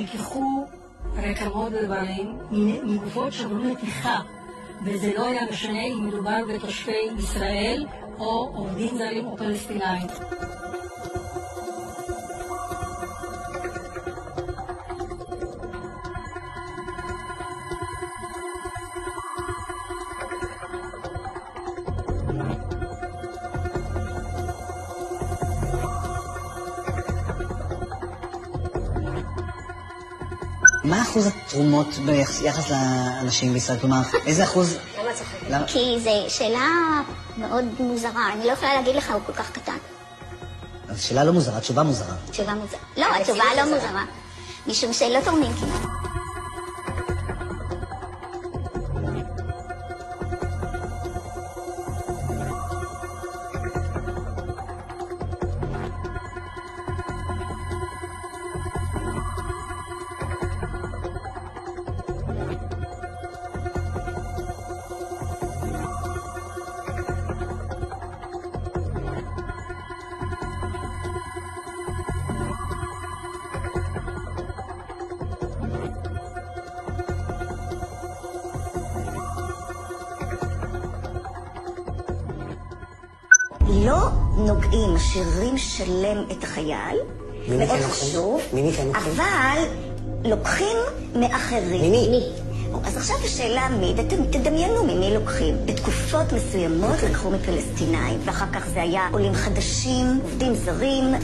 נלקחו רקמות ודברים מגופות שעברו נתיחה, וזה לא היה משנה אם מדובר בתושבי ישראל או עובדים זרים או פלסטינאים. מה אחוז התרומות ביחס לאנשים בישראל? כלומר, איזה אחוז? למה? כי זו שאלה מאוד מוזרה. אני לא יכולה להגיד לך, הוא כל כך קטן. אז שאלה לא מוזרה, תשובה מוזרה. תשובה מוזרה. לא, התשובה לא מוזרה. משום שלא תורמים כמעט. לא נוגעים, משאירים שלם את החייל, מאוד חשוב, אבל לוקחים מאחרים. ממי? אז עכשיו השאלה מי, תדמיינו ממי לוקחים. בתקופות מסוימות לקחו מפלסטינאים, ואחר כך זה היה עולים חדשים, עובדים זרים.